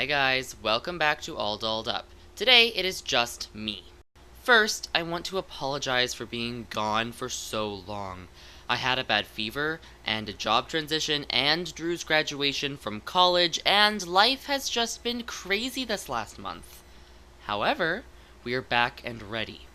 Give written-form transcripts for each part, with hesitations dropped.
Hi guys, welcome back to All Dolled Up. Today it is just me. First, I want to apologize for being gone for so long. I had a bad fever, and a job transition, and Drew's graduation from college, and life has just been crazy this last month. However, we are back and ready.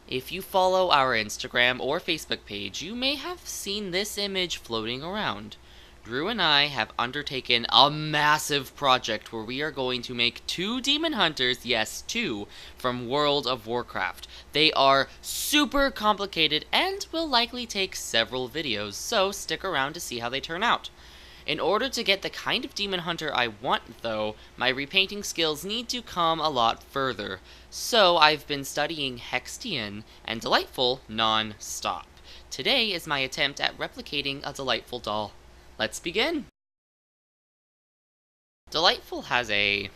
If you follow our Instagram or Facebook page, you may have seen this image floating around. Drew and I have undertaken a massive project where we are going to make 2 demon hunters, yes, 2, from World of Warcraft. They are super complicated and will likely take several videos, so stick around to see how they turn out. In order to get the kind of demon hunter I want, though, my repainting skills need to come a lot further. So I've been studying Hextian and Dollightful non-stop. Today is my attempt at replicating a Dollightful doll. Let's begin! Dollightful has a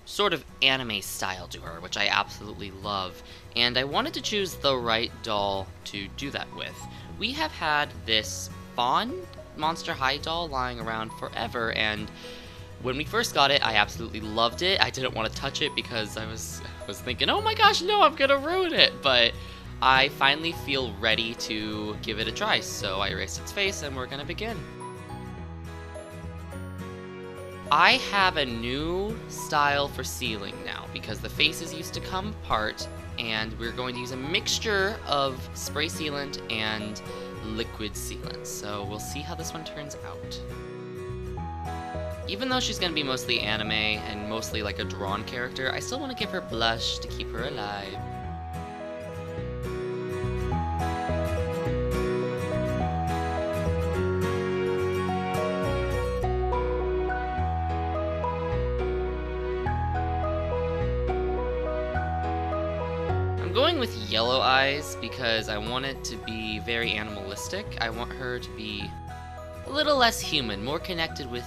sort of anime style to her, which I absolutely love, and I wanted to choose the right doll to do that with. We have had this Faun Monsterhigh doll lying around forever, and when we first got it, I absolutely loved it. I didn't want to touch it because I was thinking, oh my gosh, no, I'm gonna ruin it, but I finally feel ready to give it a try, so I erased its face and we're gonna begin. I have a new style for sealing now because the faces used to come apart, and we're going to use a mixture of spray sealant and liquid sealant, so we'll see how this one turns out. Even though she's going to be mostly anime and mostly like a drawn character, I still want to give her blush to keep her alive. I'm going with yellow eyes because I want it to be very animalistic. I want her to be a little less human, more connected with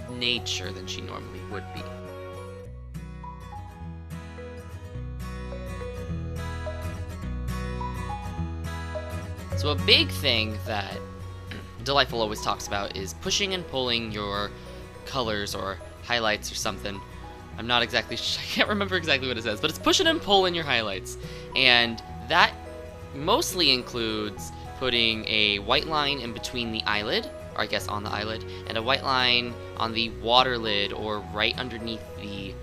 nature than she normally would be. So a big thing that Dollightful always talks about is pushing and pulling your colors or highlights or something. I'm not exactly I can't remember exactly what it says, but it's pushing and pulling your highlights. And that mostly includes putting a white line in between the eyelid, or I guess on the eyelid, and a white line on the water lid or right underneath the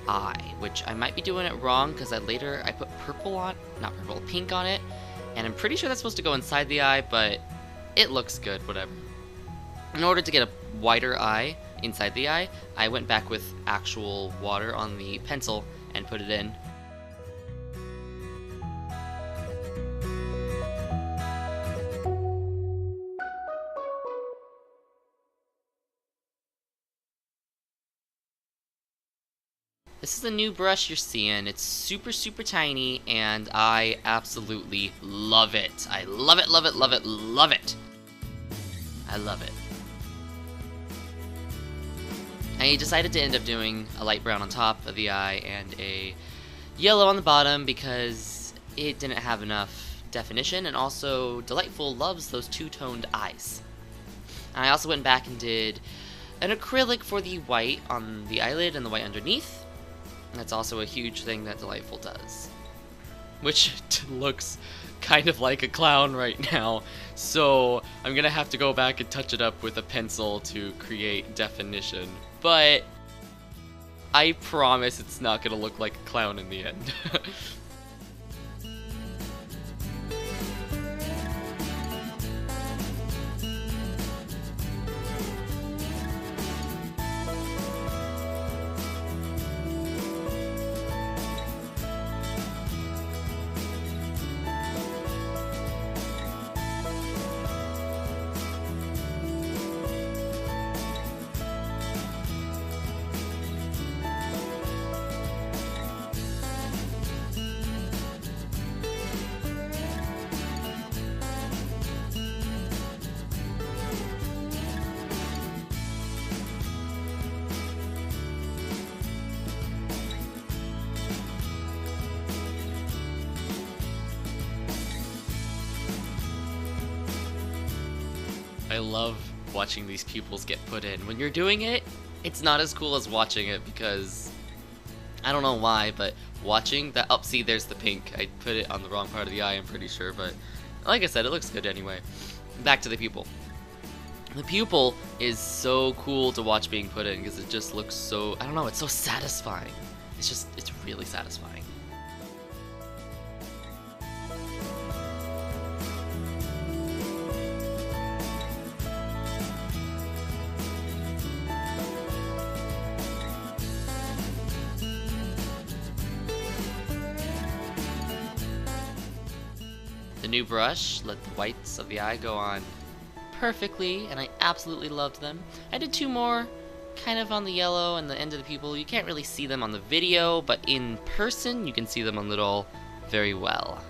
eye, which I might be doing it wrong because I put pink on it, and I'm pretty sure that's supposed to go inside the eye, but it looks good, whatever. In order to get a wider eye inside the eye, I went back with actual water on the pencil and put it in. This is the new brush you're seeing. It's super tiny, and I absolutely love it. I love it, love it, love it, love it. I love it. I decided to end up doing a light brown on top of the eye and a yellow on the bottom because it didn't have enough definition, and also Dollightful loves those two-toned eyes. And I also went back and did an acrylic for the white on the eyelid and the white underneath. That's also a huge thing that Dollightful does, which looks kind of like a clown right now, so I'm gonna have to go back and touch it up with a pencil to create definition, but I promise it's not gonna look like a clown in the end. I love watching these pupils get put in. When you're doing it, It's not as cool as watching it because I don't know why, but watching that, oh, see, there's the pink. I put it on the wrong part of the eye, I'm pretty sure, but like I said, it looks good anyway. Back to the pupil. The pupil is so cool to watch being put in because it just looks so, I don't know, it's so satisfying. It's really satisfying. The new brush let the whites of the eye go on perfectly, and I absolutely loved them. I did two more, kind of on the yellow and the end of the pupil. You can't really see them on the video, but in person you can see them on the doll very well.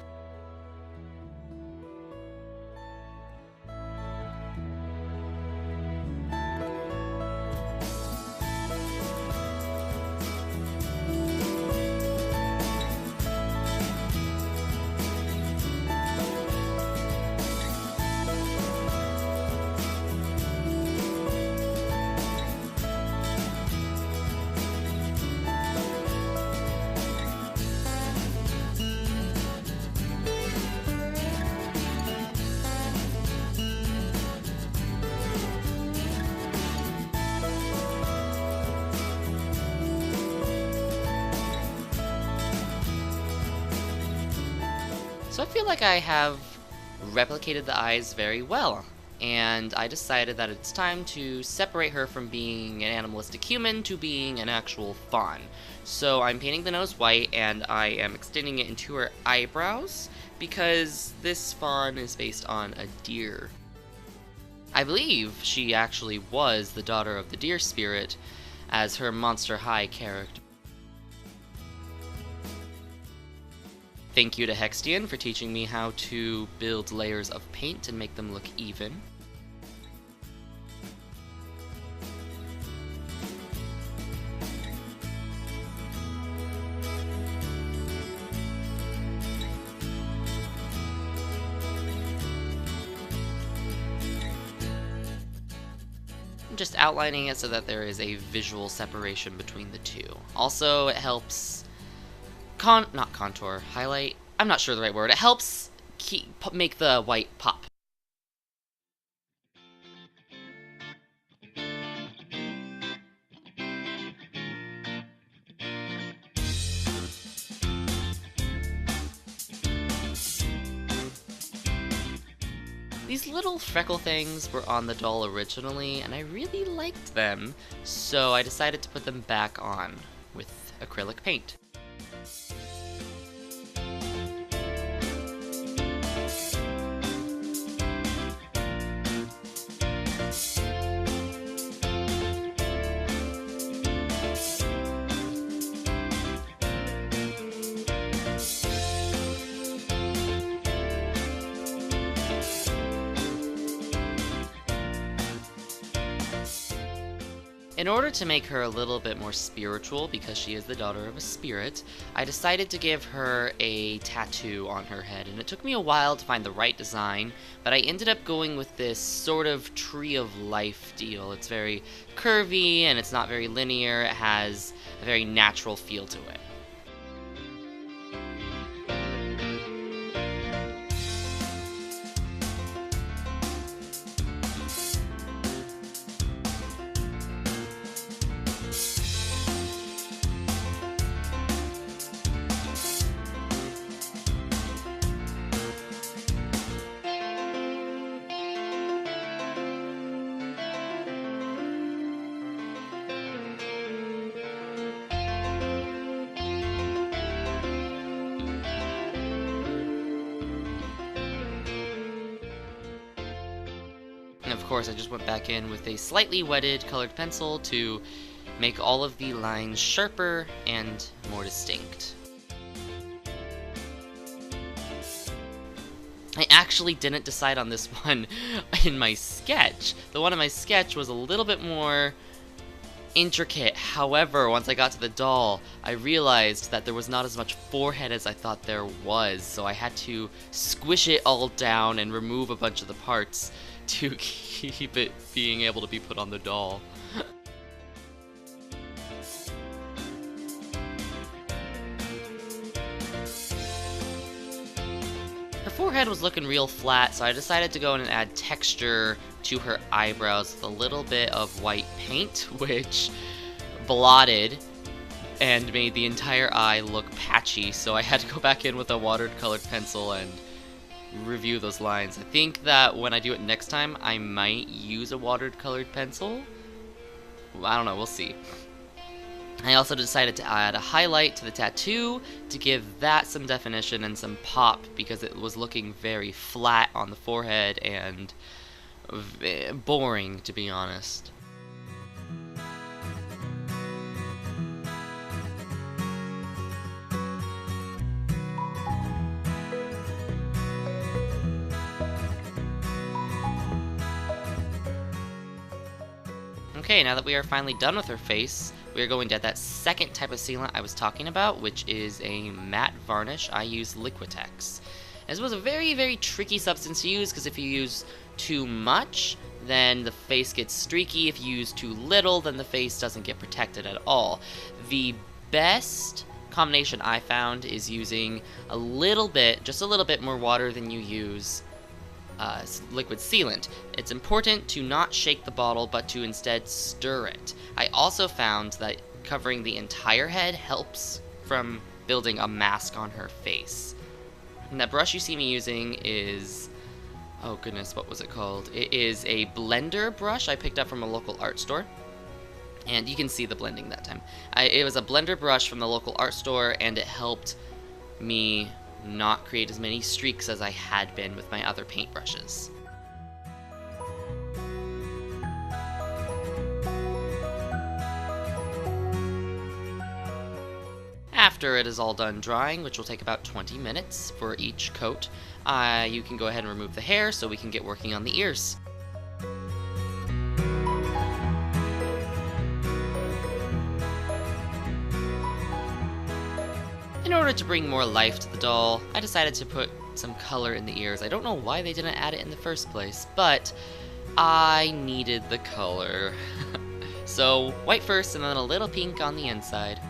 So I feel like I have replicated the eyes very well, and I decided that it's time to separate her from being an animalistic human to being an actual faun. So I'm painting the nose white, and I am extending it into her eyebrows, because this faun is based on a deer. I believe she actually was the daughter of the deer spirit, as her Monsterhigh character. Thank you to Hextian for teaching me how to build layers of paint and make them look even. I'm just outlining it so that there is a visual separation between the two. Also, it helps not contour, highlight, I'm not sure the right word. It helps make the white pop. These little freckle things were on the doll originally, and I really liked them, so I decided to put them back on with acrylic paint. In order to make her a little bit more spiritual, because she is the daughter of a spirit, I decided to give her a tattoo on her head, and it took me a while to find the right design, but I ended up going with this sort of tree of life deal. It's very curvy, and it's not very linear. It has a very natural feel to it. And of course, I just went back in with a slightly wetted colored pencil to make all of the lines sharper and more distinct. I actually didn't decide on this one in my sketch. The one in my sketch was a little bit more intricate. However, once I got to the doll, I realized that there was not as much forehead as I thought there was, so I had to squish it all down and remove a bunch of the parts to keep it being able to be put on the doll. forehead was looking real flat, so I decided to go in and add texture to her eyebrows with a little bit of white paint, which blotted and made the entire eye look patchy, so I had to go back in with a watercolored pencil and review those lines. I think that when I do it next time, I might use a watercolored pencil. I don't know, we'll see. I also decided to add a highlight to the tattoo to give that some definition and some pop, because it was looking very flat on the forehead and boring, to be honest. Okay, now that we are finally done with her face, we are going to add that second type of sealant I was talking about, which is a matte varnish. I use Liquitex. This was a very, very tricky substance to use, because if you use too much, then the face gets streaky. If you use too little, then the face doesn't get protected at all. The best combination I found is using a little bit, just a little bit more water than you use liquid sealant. It's important to not shake the bottle, but to instead stir it. I also found that covering the entire head helps from building a mask on her face. And that brush you see me using is, oh goodness, what was it called? It is a blender brush I picked up from a local art store. And you can see the blending that time. It was a blender brush from the local art store, and it helped me not create as many streaks as I had been with my other paintbrushes. After it is all done drying, which will take about 20 minutes for each coat, you can go ahead and remove the hair so we can get working on the ears. In order to bring more life to the doll, I decided to put some color in the ears. I don't know why they didn't add it in the first place, but I needed the color. So white first and then a little pink on the inside.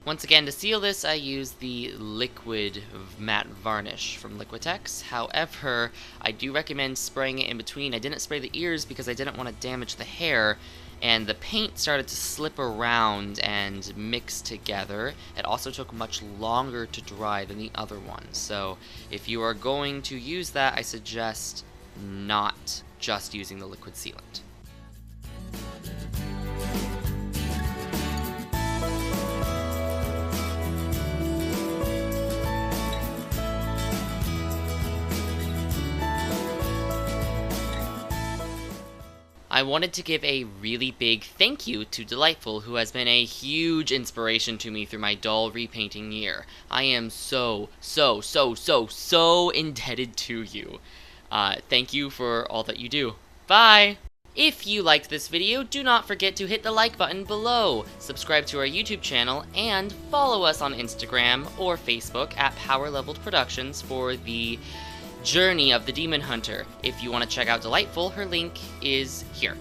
Once again, to seal this, I use the liquid matte varnish from Liquitex. However, I do recommend spraying it in between. I didn't spray the ears because I didn't want to damage the hair, and the paint started to slip around and mix together. It also took much longer to dry than the other one. So if you are going to use that, I suggest not just using the liquid sealant. I wanted to give a really big thank you to Dollightful, who has been a huge inspiration to me through my doll repainting year. I am so indebted to you. Thank you for all that you do. Bye! If you liked this video, do not forget to hit the like button below, subscribe to our YouTube channel, and follow us on Instagram or Facebook at Power Leveled Productions for the journey of the Demon Hunter. If you want to check out Dollightful, her link is here.